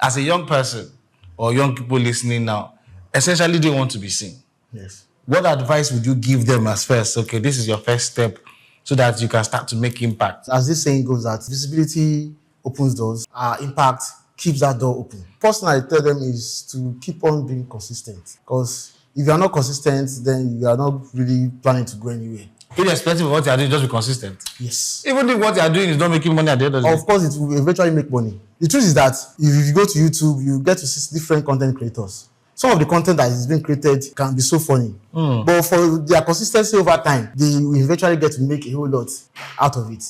as a young person or young people listening now, essentially they want to be seen. Yes. What advice would you give them as first? Okay, this is your first step so that you can start to make impact. As this saying goes, that visibility opens doors, impact keeps that door open. First thing I tell them is to keep on being consistent, because if you are not consistent, then you are not really planning to go anywhere. Irrespective of what you are doing, just be consistent. Yes. Even if what you are doing is not making money at the end of the day. Of course, it will eventually make money. The truth is that if you go to YouTube, you get to see different content creators. Some of the content that is being created can be so funny. But for their consistency over time, they will eventually get to make a whole lot out of it.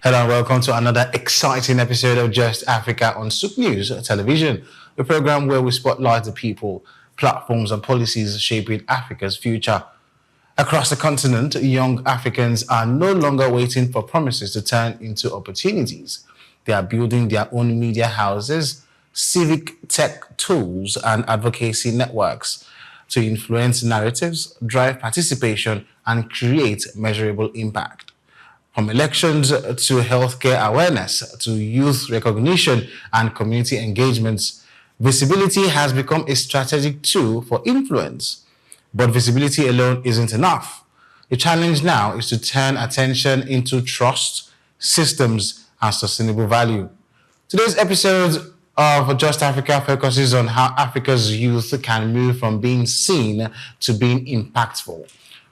Hello and welcome to another exciting episode of Just Africa on SOUQ News Television, a program where we spotlight the people, platforms and policies shaping Africa's future. Across the continent, young Africans are no longer waiting for promises to turn into opportunities. They are building their own media houses, civic tech tools and advocacy networks to influence narratives, drive participation and create measurable impact. From elections to healthcare awareness to youth recognition and community engagements, visibility has become a strategic tool for influence. But visibility alone isn't enough. The challenge now is to turn attention into trust, systems, and sustainable value. Today's episode of Just Africa focuses on how Africa's youth can move from being seen to being impactful.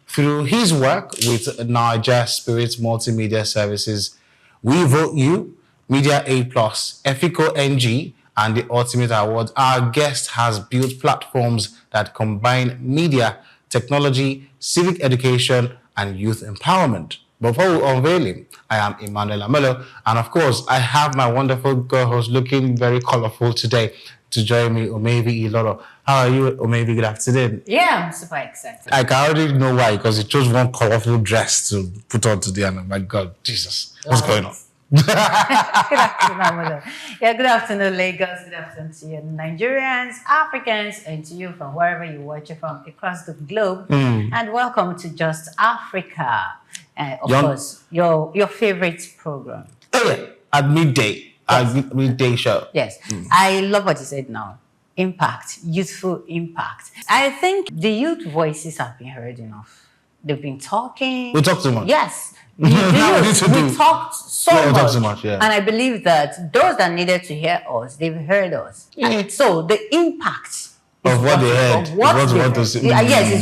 Through his work with Naija Spirit Multimedia Services, WeVoteYou, Media Aid Plus, Ethical NG, and the Ultimate Award, our guest has built platforms that combine media, technology, civic education, and youth empowerment. Before we unveil him, I am Emmanuel Amelo, and of course, I have my wonderful co-host looking very colorful today to join me, Omevi Iloro. How are you, Omevi? Good afternoon. Yeah, I'm super excited. I can already know why, because he chose one colorful dress to put on today, and I'm like, God, Jesus, what's going on? Good afternoon, Amolo. Yeah, good afternoon, Lagos. Good afternoon to you, Nigerians, Africans, and to you from wherever you watch it from across the globe. And welcome to Just Africa. Of course, your favorite program. Oh, yeah, at midday. Yes. At midday show. Yes. I love what you said now. Impact, youthful impact. I think the youth voices have been heard enough. They've been talking. We talk too much. Yes. We talked so much. Talk too much, yeah. And I believe that those that needed to hear us, they've heard us. And so the impact of what they heard, of what they they want to heard. see. Yes,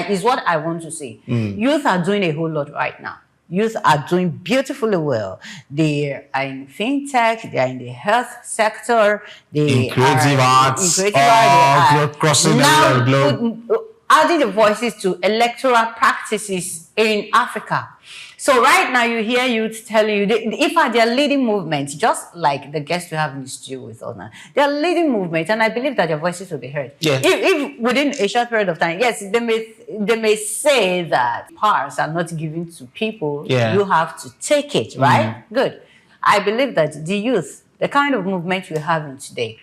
is what I want to see. Youth are doing a whole lot right now. Youth are doing beautifully well. They are in fintech, they are in the health sector, they in creative arts, crossing the globe. Adding the voices to electoral practices in Africa. So right now you hear youth telling you, if they are leading movements, just like the guests we have in the studio with us now, they are leading movements, and I believe that their voices will be heard. Yes. If within a short period of time, yes, they may say that powers are not given to people, you have to take it, right? Good. I believe that the youth, the kind of movement we have in today,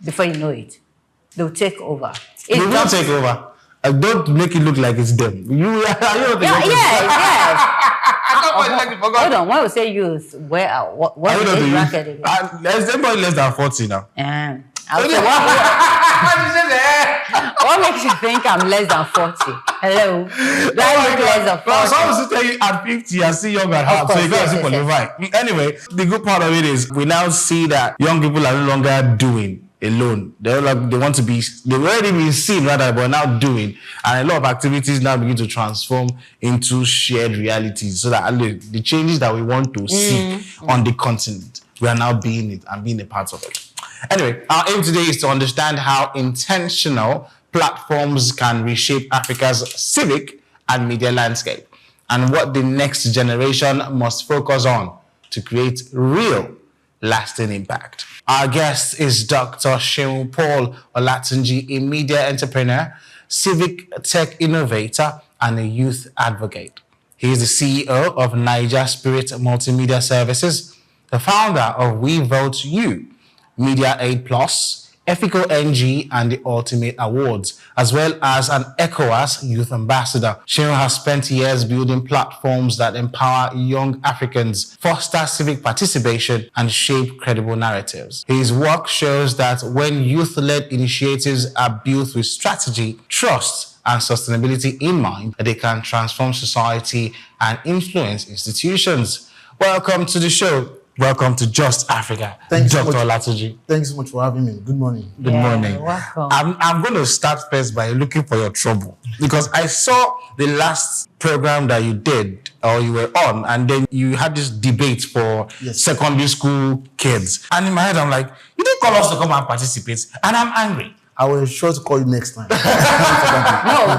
before you know it, they'll take over. They will take over. Don't make it look like it's them. Hold on, when we say youth, what is the bracket? There's anybody less than 40 now. What makes you think I'm less than 40? Hello? Do I look less than 40? Some will tell you at 50, I see young at heart, so you got to see qualify. Anyway, the good part of it is we now see that young people are no longer doing alone. They've already been seen rather, but now doing, and a lot of activities now begin to transform into shared realities, so that the changes that we want to see on the continent, we are now being it and being a part of it. Anyway, our aim today is to understand how intentional platforms can reshape Africa's civic and media landscape, and what the next generation must focus on to create real, lasting impact. Our guest is Dr. Seun Olatunji, a media entrepreneur, civic tech innovator, and a youth advocate. He is the CEO of Naija Spirit Multimedia Services, the founder of WeVoteYou, Media Aid Plus, ECOWAS and the Ultimate Awards, as well as an ECOWAS Youth Ambassador. Seun has spent years building platforms that empower young Africans, foster civic participation, and shape credible narratives. His work shows that when youth-led initiatives are built with strategy, trust, and sustainability in mind, they can transform society and influence institutions. Welcome to the show. Welcome to Just Africa. Thanks, Dr. Olatunji. Thanks so much for having me. Good morning. Good morning. You're welcome. I'm going to start first by looking for your trouble, because I saw the last program that you did or you were on, and then you had this debate for secondary school kids. And in my head, I'm like, you didn't call us to come and participate, and I'm angry. I will sure to call you next time. No,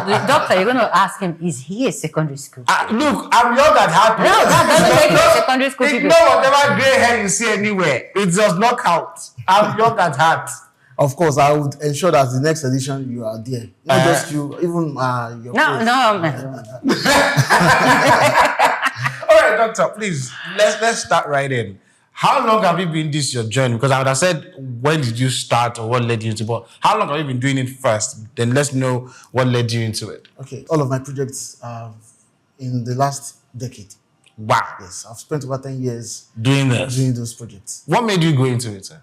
the doctor, you're going to ask him, is he a secondary school? Look, I'm young at heart. No, that doesn't make you a secondary school people. Ignore whatever grey hair you see anywhere. It does not count. I'm young at heart. Of course, I would ensure that the next edition you are there. Not just you, even your No. All right, doctor, please, let's start right in. How long have you been this your journey? Because I would have said, when did you start or what led you into it? But how long have you been doing it first? Then let's know what led you into it. Okay, all of my projects are in the last decade. Wow. Yes, I've spent over 10 years Doing this. doing those projects. What made you go into it, sir?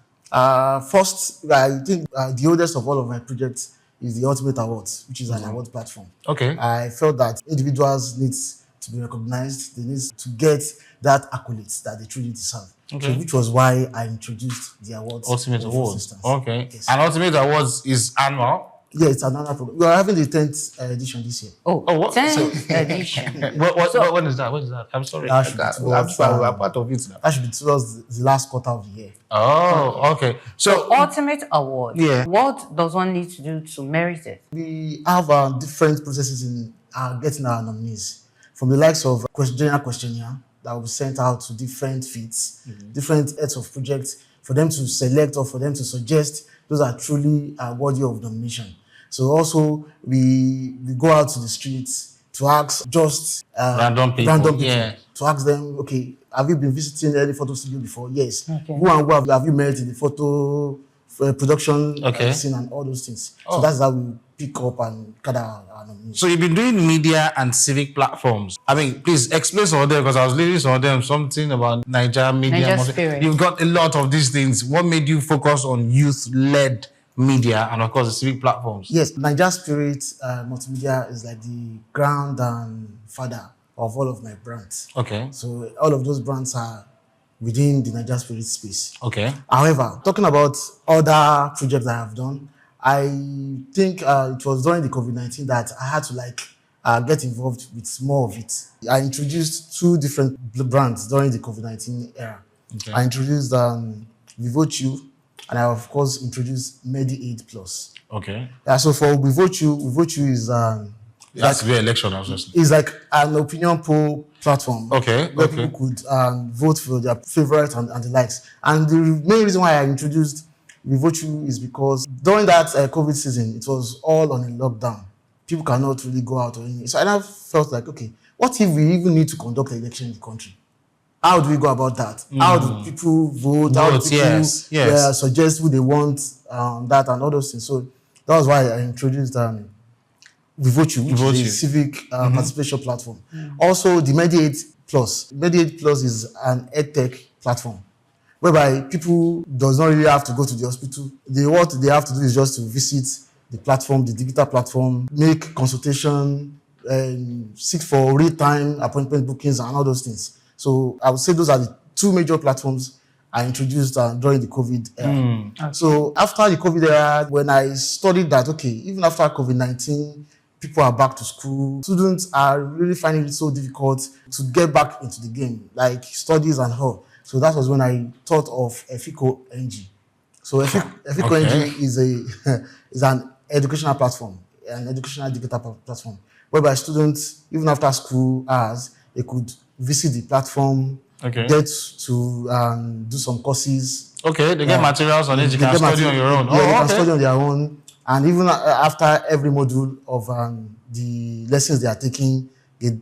First, I think the oldest of all of my projects is the Ultimate Awards, which is an award platform. Okay. I felt that individuals need to be recognized. They need to get that accolades that they truly deserve. Okay. So, which was why I introduced the awards. Ultimate for Awards. instance. Okay. Yes. And Ultimate Awards is annual. Yeah, it's another program. We are having the 10th edition this year. Oh, what? 10th edition. When is that? When is that? I'm sorry. That should be I'm towards, sorry. We're part of it now. That should be towards the last quarter of the year. Oh, okay. So, Ultimate Award. Yeah. What does one need to do to merit it? We have different processes in getting our nominees. From the likes of general questionnaire that will be sent out to different feeds, different heads of projects, for them to select or for them to suggest those are truly worthy of nomination. So also we go out to the streets to ask just Random people, yeah. to ask them, okay, have you been visiting any photo studio before? Yes. Okay. Who and who have you met in the photo production scene and all those things. So that's how we pick up and gather our nominees. So you've been doing media and civic platforms. I mean, please explain some of them, because I was reading some of them, something about Naija media. Naija Spirit. You've got a lot of these things. What made you focus on youth-led media and, of course, the civic platforms? Yes, Naija Spirit Multimedia is like the ground and father of all of my brands. Okay. So all of those brands are within the Naija Spirit space. Okay. However, talking about other projects I have done, I think it was during the COVID-19 that I had to get involved with more of it. I introduced 2 different brands during the COVID-19 era. Okay. I introduced WeVoteYou, and I of course introduced MediAid Plus. Okay. So for WeVoteYou is That's the election, obviously. is like an opinion poll platform. Okay, Where okay. people could vote for their favorite and the likes. And the main reason why I introduced WeVoteYou is because during that COVID season, it was all on a lockdown. People cannot really go out or anything. So I felt like, okay, what if we even need to conduct an election in the country? How do we go about that? How do people vote? How do people suggest who they want, that and all those things? So that was why I introduced WeVoteYou, which is a civic participation platform. Also, the MediAid Plus. MediAid Plus is an edtech platform whereby people does not really have to go to the hospital. What they have to do is just to visit the platform, the digital platform, make consultation, seek for real-time appointment bookings and all those things. So I would say those are the 2 major platforms I introduced during the COVID era. Okay. So after the COVID era, when I studied that, okay, even after COVID-19, people are back to school. Students are really finding it so difficult to get back into the game, like studies and all. So that was when I thought of ECOWAS. So ECOWAS is an educational platform, an educational digital platform, whereby students, even after school hours, they could visit the platform, get to do some courses. Okay, they get materials on it. You can study on your own. Yeah, they can study on their own. And even after every module of the lessons they are taking, they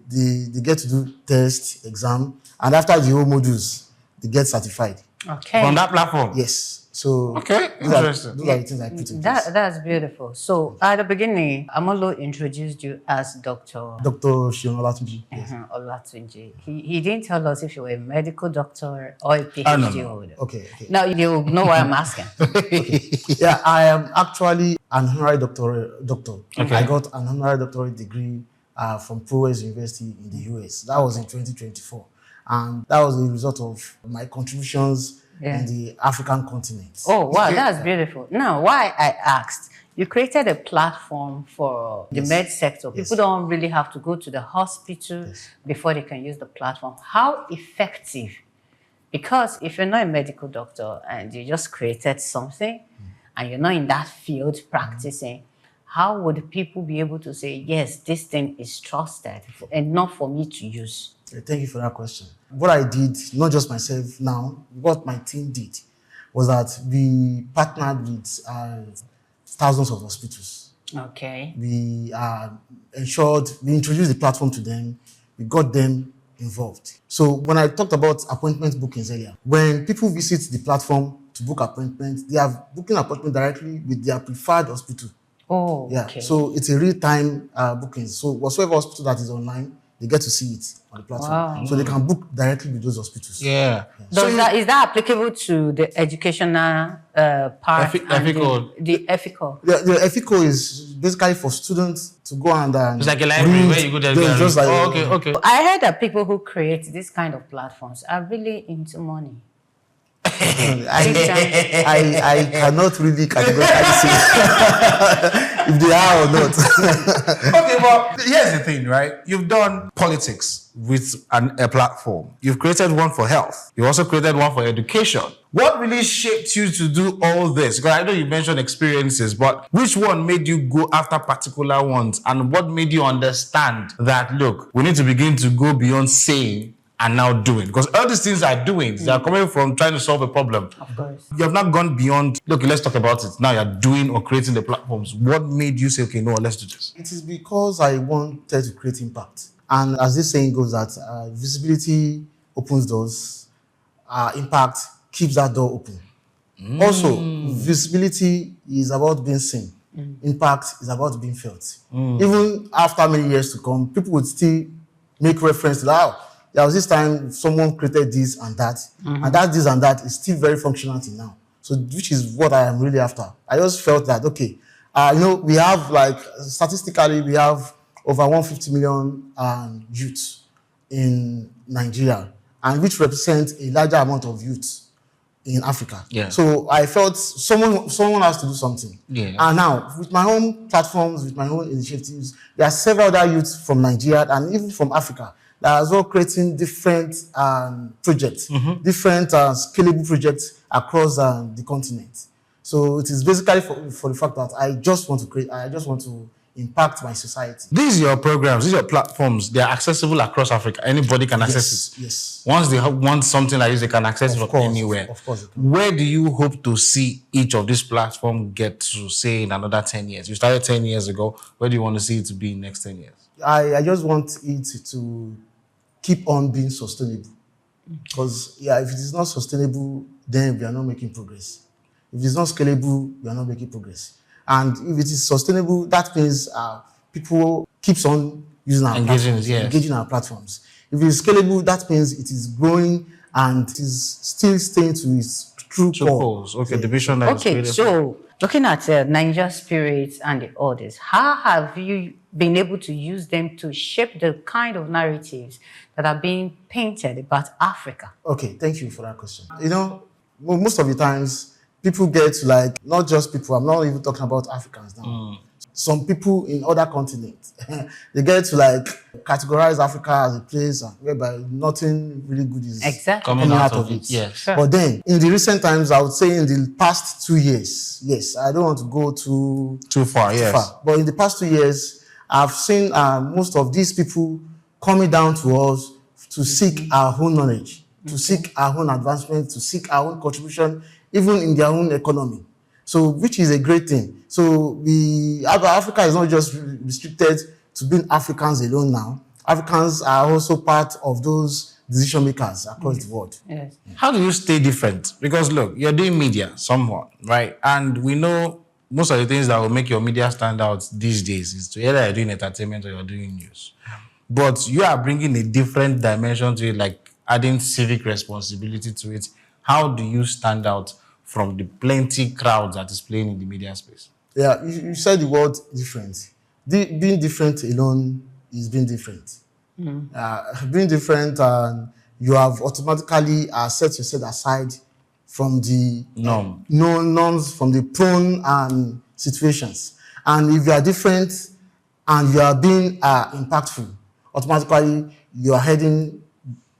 get to do test, exam. And after the whole modules, they get certified. Okay. From that platform? Yes. So okay, interesting. Those are the things I put in place. That's beautiful. So at the beginning, Amolo introduced you as Dr. Seun Olatunji. Yes. Olatunji. He didn't tell us if you were a medical doctor or a PhD holder. Okay. Now you know what I'm asking. Yeah, I am actually an honorary doctor. Okay. I got an honorary doctorate degree from Prowess University in the US. That was in 2024. And that was the result of my contributions in the African continent. Oh, wow, that's beautiful. Now, why I asked, you created a platform for the med sector. People don't really have to go to the hospital before they can use the platform. How effective? Because if you're not a medical doctor and you just created something and you're not in that field practicing, how would people be able to say, yes, this thing is trusted enough for me to use? Thank you for that question. What I did, not just myself now, what my team did was that we partnered with thousands of hospitals. Okay. We introduced the platform to them, we got them involved. So when I talked about appointment bookings earlier, when people visit the platform to book appointments, they are booking appointment directly with their preferred hospital. Oh, yeah. Okay. So it's a real-time booking. So whatsoever hospital that is online, they get to see it on the platform. Wow. So they can book directly with those hospitals. Yeah. So is that applicable to the educational part? The ethical. The ethical is basically for students to go and it's like a library where you go there. Just like, okay. I heard that people who create this kind of platforms are really into money. I cannot really categorically say if they are or not. Okay, well, here's the thing, right? You've done politics with a platform. You've created one for health. You also created one for education. What really shaped you to do all this? Because I know you mentioned experiences, but which one made you go after particular ones? And what made you understand that, look, we need to begin to go beyond saying and now doing? Because all these things are doing. They are coming from trying to solve a problem. Of course. You have not gone beyond, look, let's talk about it. Now you're doing or creating the platforms. What made you say, okay, no, let's do this? It is because I wanted to create impact. And as this saying goes, that visibility opens doors, impact keeps that door open. Also, visibility is about being seen. Impact is about being felt. Even after many years to come, people would still make reference to that. There was this time someone created this and that, and that this and that is still very functional till now. So, which is what I am really after. I just felt that, okay, we have statistically, we have over 150 million youths in Nigeria, and which represents a larger amount of youth in Africa. Yeah. So I felt someone has to do something. Yeah. And now, with my own platforms, with my own initiatives, there are several other youths from Nigeria and even from Africa that are as well creating different projects, different scalable projects across the continent. So it is basically for the fact that I just want to impact my society. These are your programs, these are your platforms. They are accessible across Africa. Anybody can access it. Yes. Once they want something like this, they can access it from anywhere. Of course. They can. Where do you hope to see each of these platforms get to, say, in another 10 years? You started 10 years ago. Where do you want to see it to be in the next 10 years? I just want it to keep on being sustainable. Because, if it is not sustainable, then we are not making progress. If it is not scalable, we are not making progress. And if it is sustainable, that means people keeps on using our platforms, engaging our platforms. If it is scalable, that means it is growing and it is still staying to its true core. Okay, the vision that okay, so looking at Naija Spirit and the others, how have you been able to use them to shape the kind of narratives that are being painted about Africa? Okay, thank you for that question. Most of the times, people get to not just people, I'm not even talking about Africans now. Some people in other continents, they get to categorize Africa as a place whereby nothing really good is coming out of it. Yes. Sure. But then, in the recent times, I would say in the past 2 years, yes, I don't want to go too far, but in the past 2 years, I've seen most of these people coming down to us to seek our own knowledge, to seek our own advancement, to seek our own contribution, even in their own economy. So, which is a great thing. So, Africa is not just restricted to being Africans alone now. Africans are also part of those decision makers across the world. Yes. How do you stay different? Because look, you're doing media somewhat, right? And we know most of the things that will make your media stand out these days is to either you're doing entertainment or you're doing news. But you are bringing a different dimension to it, like adding civic responsibility to it. How do you stand out from the plenty crowd that is playing in the media space? Yeah, you said the word different. Being different alone is being different. Being different, and you have automatically set yourself aside from the norms, from the prone and situations. And if you are different and you are being impactful, automatically you are heading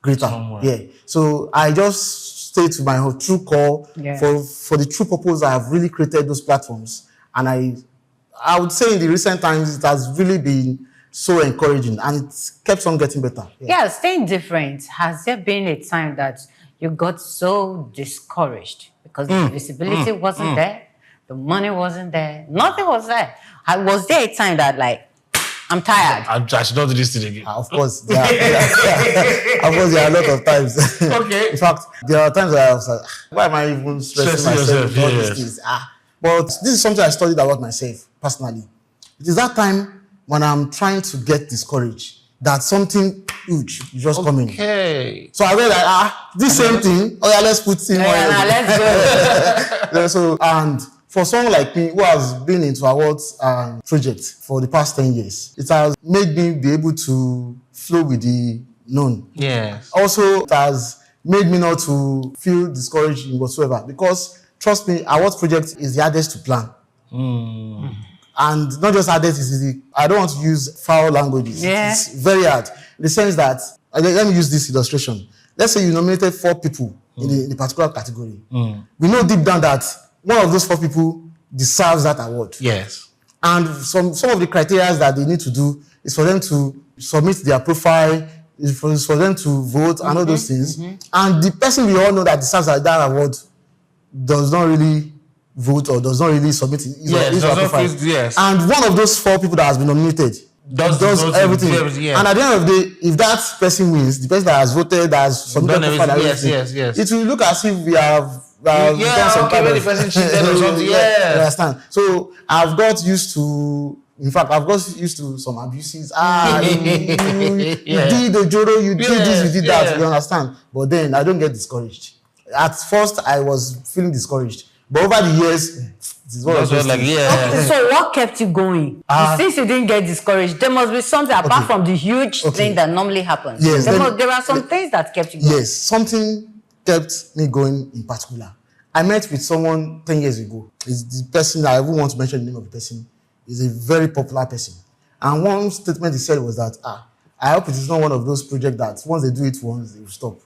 greater. Somewhere. Yeah. So I just stay to my true core for the true purpose. I have really created those platforms, and I would say in the recent times it has really been so encouraging, and it kept on getting better. Yeah, staying different. Has there been a time that you got so discouraged because the visibility wasn't there, the money wasn't there, nothing was there? Was there a time that, like, I'm tired, I should not do this thing again? Of course, of course, there are a lot of times. Okay. In fact, there are times where I was like, why am I even stressing myself with all these things? But this is something I studied about myself personally. It is that time when I'm trying to get discouraged that something huge is just coming. Okay. So I read that this same thing. Oh yeah, let's put in more. let's go. So, and for someone like me who has been into awards project for the past 10 years, it has made me be able to flow with the known. Yes. Also, it has made me not to feel discouraged in whatsoever, because trust me, awards project is the hardest to plan. And not just hardest, I don't want to use foul languages. Yeah. It's very hard. In the sense that, let me use this illustration. Let's say you nominated 4 people in the particular category. We know deep down that one of those 4 people deserves that award. Yes. And some of the criteria that they need to do is for them to submit their profile, is for them to vote, and all those things. And the person we all know that deserves that award does not really vote or does not really submit his profile. Yes. And one of those 4 people that has been nominated does everything. Yeah. And at the end of the day, if that person wins, the person that has voted, that has submitted profile, yes. it will look as if we have done some kind maybe of the person cheated or something. Yeah. You understand? So I've got used to. In fact, I've got used to some abuses. You did the Joro, you did this, you did that. You understand? But then I don't get discouraged. At first, I was feeling discouraged. But over the years, it is what I was like, Okay, so what kept you going? Since you didn't get discouraged, there must be something apart from the huge thing that normally happens. Yes, there are some things that kept you going. Yes, something kept me going in particular. I met with someone 10 years ago. It's the person, I won't want to mention the name of the person. He's a very popular person. And one statement he said was that, I hope it is not one of those projects that once they do it once, they will stop.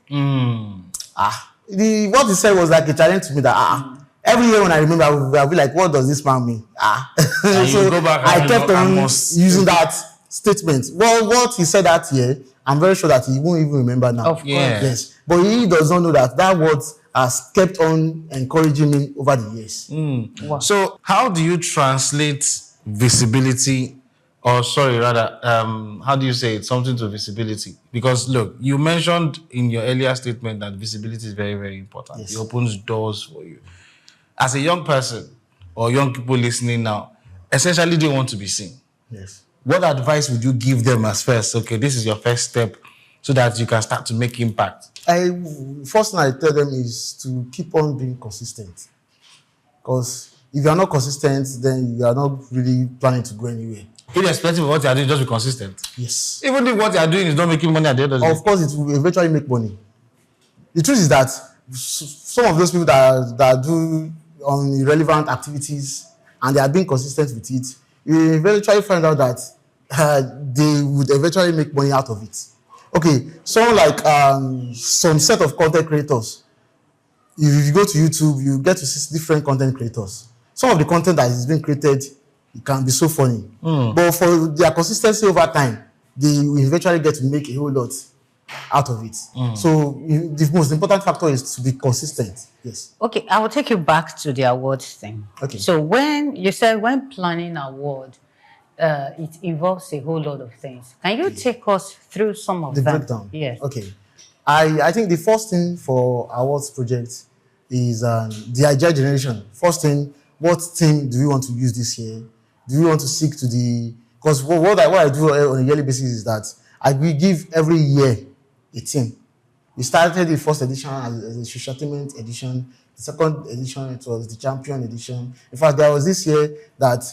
What he said was like a challenge to me that, every year when I remember, I'll be like, what does this man mean? So go back I kept on using that statement. Well, what he said that year, I'm very sure that he won't even remember now. Of course. Yes. But he does not know that word has kept on encouraging me over the years. Wow. So how do you translate visibility, or how do you say it, something to visibility? Because look, you mentioned in your earlier statement that visibility is very, very important. Yes. It opens doors for you. As a young person or young people listening now, essentially they want to be seen. Yes. What advice would you give them as first? Okay, this is your first step so that you can start to make impact. First thing I tell them is to keep on being consistent. Because if you are not consistent, then you are not really planning to go anywhere. Irrespective of what you are doing, just be consistent. Yes. Even if what you are doing is not making money at the end of the day. Of course, it will eventually make money. The truth is that some of those people that do irrelevant activities and they are being consistent with it, you eventually find out that they would eventually make money out of it. Okay, so like some set of content creators, if you go to YouTube, you get to see different content creators. Some of the content that is being created, it can be so funny. But for their consistency over time, they will eventually get to make a whole lot out of it. So the most important factor is to be consistent. Yes. Okay, I will take you back to the awards thing. Okay. So when you said when planning award, it involves a whole lot of things. Can you take us through some of The them? breakdown. Yes. Okay. I think the first thing for awards project is the idea generation. First thing, what theme do we want to use this year? Do we want to seek to the... Because what I do on a yearly basis is that we give every year a theme. We started the first edition as a Reshaping edition. The second edition, it was the champion edition. In fact, there was this year that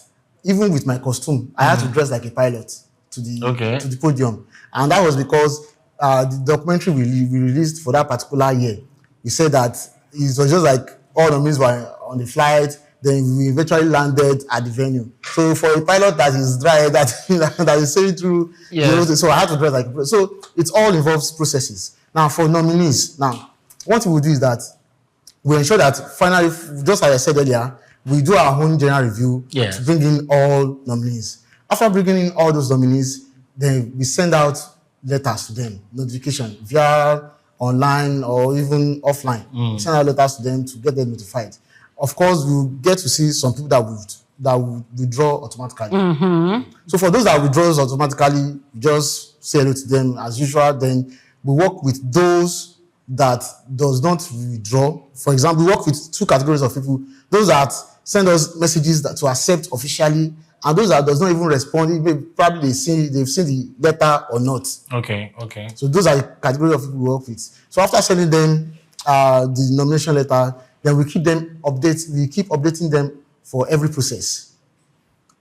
even with my costume, I had to dress like a pilot to the podium. And that was because the documentary we released for that particular year, we said that it was just like all the means were on the flight, then we eventually landed at the venue. So for a pilot that is dry, that is sailing through, so I had to dress like a pilot. So it all involves processes. Now for nominees, what we will do is that we ensure that finally, just like I said earlier, we do our own general review to bring in all nominees. After bringing in all those nominees, then we send out letters to them, notification via online or even offline. We send out letters to them to get them notified. Of course, we'll get to see some people that would withdraw automatically. So for those that withdraws automatically, we just say hello to them as usual. Then we work with those that does not withdraw. For example, we work with two categories of people: those that send us messages to accept officially, and those that does not even respond. Probably they've seen the letter or not. Okay. So those are the category of people we work with. So after sending them the nomination letter, then we keep updating them for every process.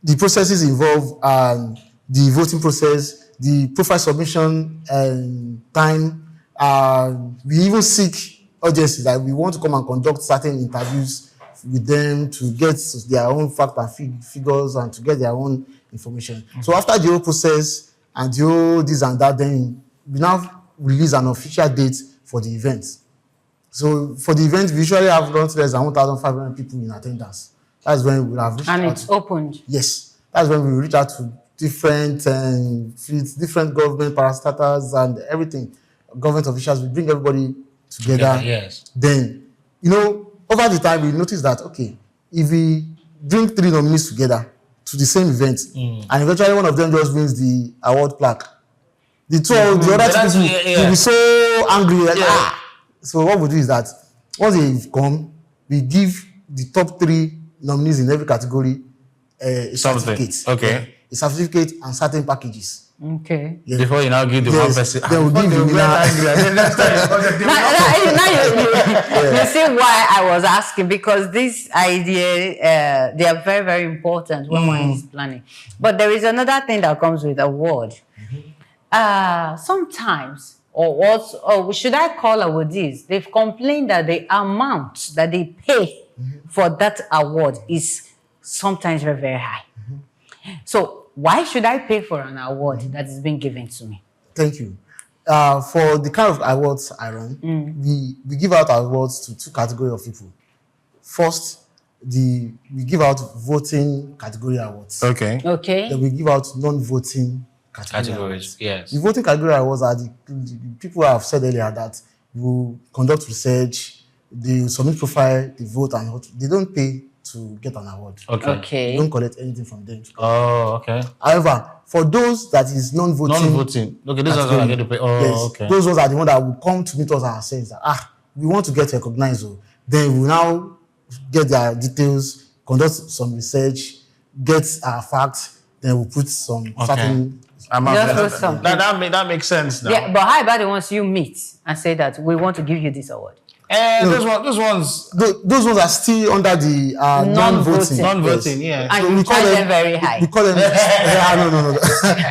The processes involve the voting process, the profile submission time. We even seek audiences that we want to come and conduct certain interviews with them to get their own fact and figures and to get their own information. So after the whole process and the whole this and that, then we now release an official date for the event. So for the event, we usually have not less than 1,500 people in attendance. That's when we have reached out. And it's opened. Yes. That's when we reach out to different government parastatals and everything. Government officials, we bring everybody together. Yes. Then, over the time, we notice that, okay, if we bring 3 nominees together to the same event, and eventually one of them just wins the award plaque, the other two people will be so angry. So what we do is that once they come, we give the top 3 nominees in every category a certificate. Okay. A certificate and certain packages. Okay. Yeah. Before you now give the one person. Then we'll give the winner. You see why I was asking, because this idea, they are very, very important when one is planning. But there is another thing that comes with award. Sometimes, or should I call awardees, they've complained that the amount that they pay for that award is sometimes very, very high. So why should I pay for an award that is being given to me? Thank you. For the kind of awards I run, we give out awards to 2 categories of people. First, we give out voting category awards. Okay. Then we give out non-voting categories. Awards. Yes. The voting category awards are the people who have said earlier that will conduct research, they submit profile, they vote, and they don't pay to get an award. Okay. You don't collect anything from them. Oh, okay. However, for those that is non-voting. Okay, those are going to get to pay. Oh, yes, okay. Those ones are the ones that will come to meet us and say that, we want to get recognized. Then we now get their details, conduct some research, get our facts, then we'll put some certain. That makes sense now. Yeah, but how about the ones you meet and say that we want to give you this award? Those ones are still under the non-voting. Non-voting, yes. And So you we call charge them them very high. We call them no.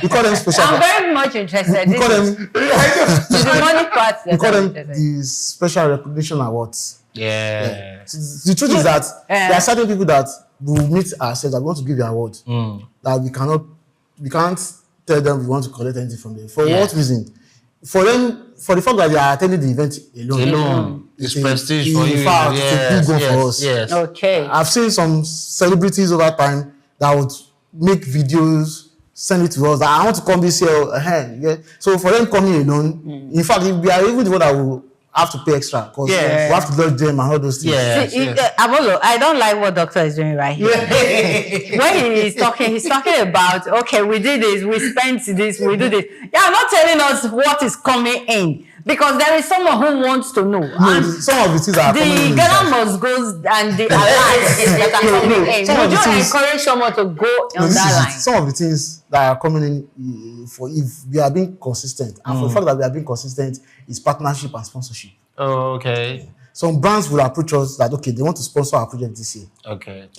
We call them special. I'm very much interested. We call them the money part. we call them the special recognition awards. Yeah. The truth is that there are certain people that will meet ourselves that we want to give you an award that we can't tell them we want to collect anything from them. For what reason? For them, for the fact that they are attending the event alone. It's prestige for you. In fact, it's a big goal for us. Yes. Okay. I've seen some celebrities over time that would make videos, send it to us. I want to come this year. So for them coming alone, in fact, we are even the one that will have to pay extra because we have to lodge them and all those things. Abolo, I don't like what doctor is doing right here. When he's talking about, okay, we did this, we spent this, we do this. You're not telling us what is coming in. Because there is someone who wants to know. No, some of the things that are coming in. The Ghana must go and the alliance that are coming in. Would you encourage someone to go on that line? Some of the things that are coming in for if we are being consistent, and for the fact that we are being consistent is partnership and sponsorship. Oh, okay. Some brands will approach us that they want to sponsor our project this year. Okay.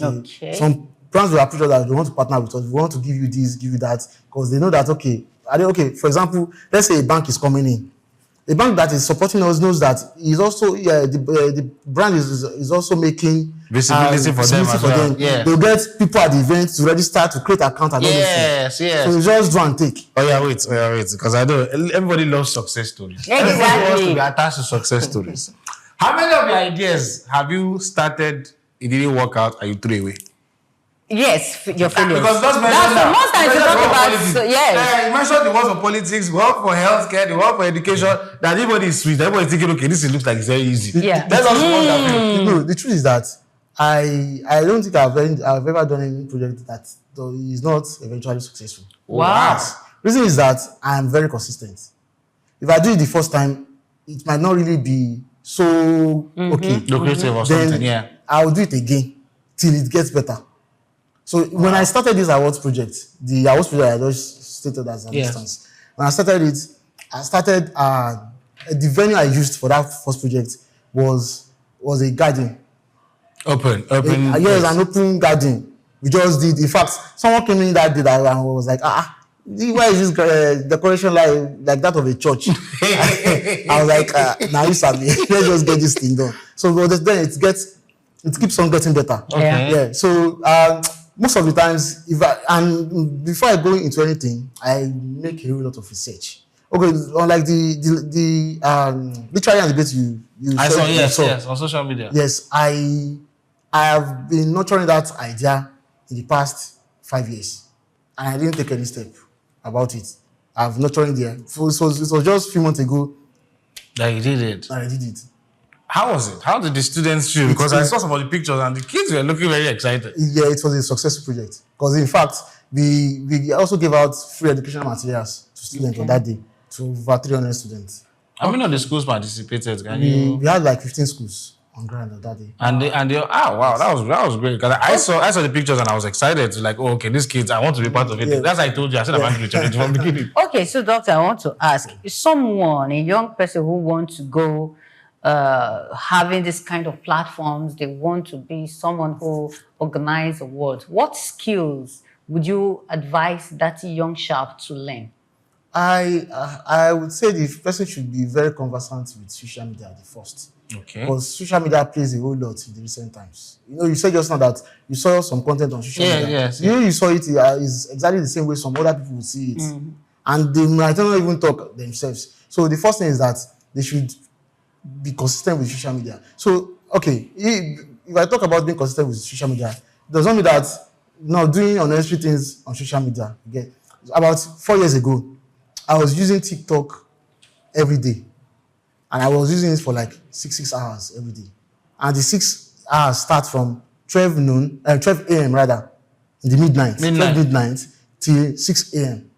Some brands will approach us that they want to partner with us. We want to give you this, give you that, because they know that for example, let's say a bank is coming in. The bank that is supporting us knows that is also the brand is also making visibility for them. Yeah. They'll get people at the event to register to create account and all this thing. Yes. So you just do and take. Oh yeah, wait. Because I know everybody loves success stories. Exactly. Everybody wants to be attached to success stories. How many of your ideas have you started? It didn't work out, and you threw away? Yes, your failures. Because that's the most times you talk about. You mentioned the words of politics, the work for healthcare, the work for education. That everybody is sweet. Everybody is thinking, okay, this looks like it's very easy. Yeah. That's also one that. No, the truth is that I don't think I've ever done any project that is not eventually successful. Wow. Reason is that I am very consistent. If I do it the first time, it might not really be so lucrative or something. Yeah. I will do it again till it gets better. So when I started this awards project, the awards project I just stated as an instance. When I started it, the venue I used for that first project was a garden. Open. Yes, an open garden. We just did. In fact, someone came in that day that I was like, why is this decoration like that of a church? I was like, now you sabi, let's just get this thing done. So then it keeps on getting better. Okay. Yeah. So most of the times, before I go into anything, I make a whole lot of research. Okay, unlike the literary and debate you I saw, yes, on social media. Yes, I have been nurturing that idea in the past 5 years, and I didn't take any step about it. I've nurtured it. So it was just a few months ago that you did it. And I did it. How was it? How did the students feel? Because I saw some of the pictures and the kids were looking very excited. Yeah, it was a successful project. Because in fact, we also gave out free educational materials to students on that day, to over 300 students. How many of the schools participated? We had like 15 schools on ground on that day. And wow, that was great. Because I saw the pictures and I was excited. Like, these kids, I want to be part of it. Yeah. That's why I told you. I said I'm angry from the beginning. Okay, so doctor, I want to ask, someone, a young person who wants to go having this kind of platforms, they want to be someone who organizes awards. What skills would you advise that young sharp to learn? I would say the person should be very conversant with social media at the first. Okay. Because social media plays a whole lot in the recent times. You said just now that you saw some content on social media. Yes. You saw it is exactly the same way some other people will see it. Mm-hmm. And they might not even talk themselves. So the first thing is that they should be consistent with social media. So, okay, if I talk about being consistent with social media, it does not mean that doing unnecessary things on social media. Okay? About 4 years ago, I was using TikTok every day. And I was using it for like 6 hours every day. And the 6 hours start from 12 a.m. rather, in the midnight. 12 midnight till 6 a.m.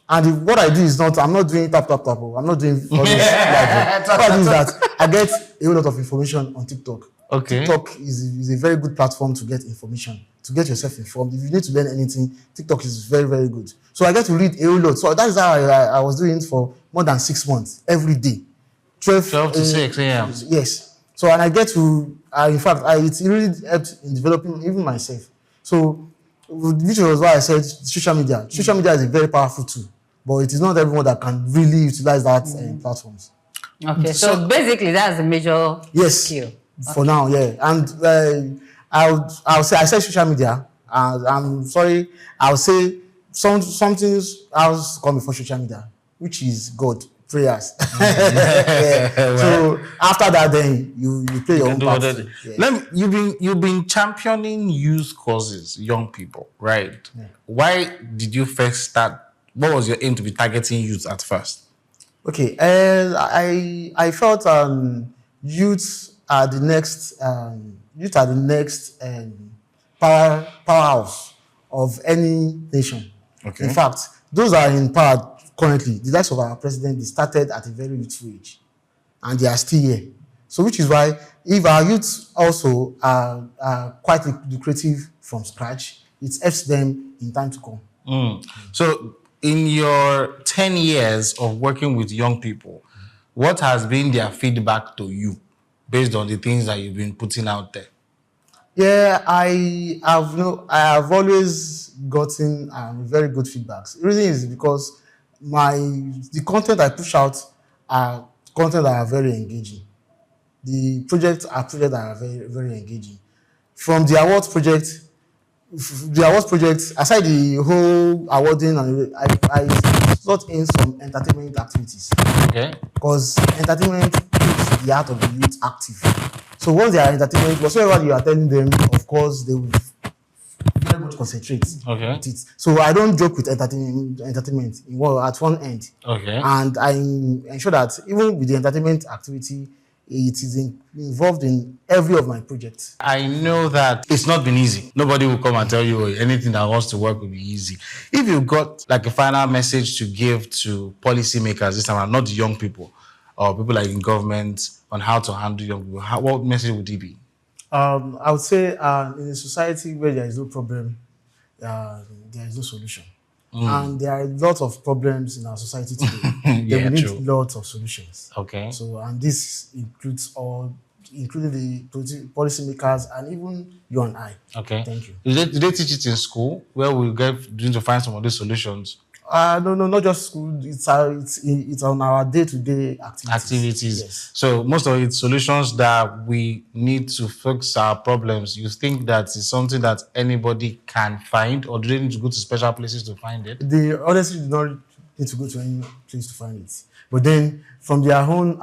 And what I do is I'm not doing tap. I'm not doing all this. What I do is that I get a whole lot of information on TikTok. Okay. TikTok is a very good platform to get information, to get yourself informed. If you need to learn anything, TikTok is very, very good. So I get to read a whole lot. So that is how I was doing it for more than 6 months, every day. 12 to 6 a.m. Yes. So, and I get to, in fact, it really helped in developing even myself. So, which was why I said social media. Social media is a very powerful tool, but it is not everyone that can really utilize that platforms. Okay, so basically that's a major skill. For now, yeah. And I said social media. I'm sorry, I'll say something else come before social media, which is God. Prayers. So after that, then you play your own part. Yeah. You've been championing youth causes, young people, right? Yeah. Why did you first start? What was your aim to be targeting youth at first? Okay, I felt youth are the next powerhouse of any nation. Okay. In fact, those are in power. Currently, the likes of our president, they started at a very youthful age. and they are still here. So which is why if our youth also are quite lucrative from scratch, it helps them in time to come. So in your 10 years of working with young people, what has been their feedback to you based on the things that you've been putting out there? Yeah, I have always gotten very good feedbacks. The reason is because the content I push out are content that are very engaging. The projects are projects that are very, very engaging. From the awards project, aside the whole awarding, and I slot in some entertainment activities. Okay. Because entertainment keeps the heart of the youth active. So once they are entertainment, whatsoever you are telling them, of course, they will very much concentrate with it. So I don't joke with entertainment at one end. Okay. And I ensure that even with the entertainment activity, it is involved in every of my projects. I know that it's not been easy. Nobody will come and tell you anything that wants to work will be easy. If you got like a final message to give to policymakers this time, not young people or people like in government on how to handle young people, what message would it be? I would say in a society where there is no problem, there is no solution. And there are lots of problems in our society today. We need lots of solutions. Okay. So, and this includes including the policymakers and even you and I. Okay. Thank you. Did they teach it in school where we get to find some of these solutions? No, not just school. It's on our day-to-day activities. Yes. So most of it's solutions that we need to fix our problems. You think that it's something that anybody can find, or do they need to go to special places to find it? They honestly do not need to go to any place to find it. But then from their own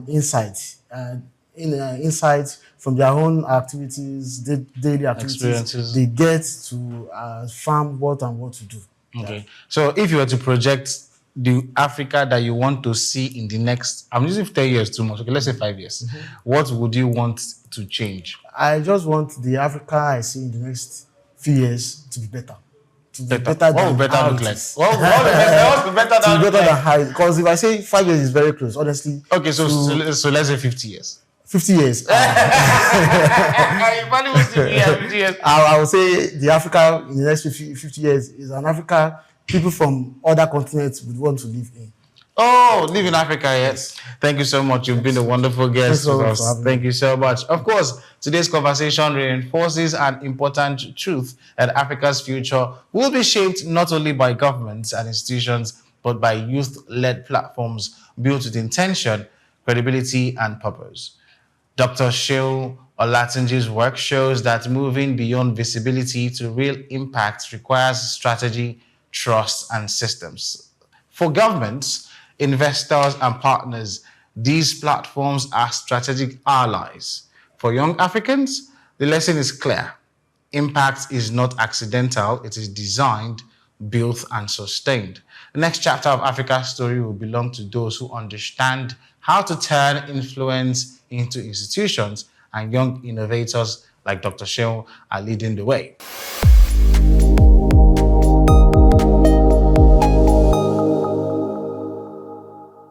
insights, from their own activities, daily activities, they get to farm what to do. Okay. So if you were to project the Africa that you want to see in the next, I'm using 10 years too much. Okay, let's say 5 years. What would you want to change? I just want the Africa I see in the next few years to be better. What would better look like? What would better than how? Because if I say 5 years is very close, honestly. Okay, so let's say 50 years. 50 years. I would say the Africa in the next 50 years is an Africa people from other continents would want to live in. Oh, live in Africa, yes. Thank you so much. You've been a wonderful guest with us. Thank you so much. Of course, today's conversation reinforces an important truth that Africa's future will be shaped not only by governments and institutions, but by youth-led platforms built with intention, credibility, and purpose. Dr. Seun Olatunji's work shows that moving beyond visibility to real impact requires strategy, trust, and systems. For governments, investors, and partners, these platforms are strategic allies. For young Africans, the lesson is clear. Impact is not accidental, it is designed, built, and sustained. The next chapter of Africa's story will belong to those who understand how to turn influence into institutions, and young innovators like Dr. Seun are leading the way.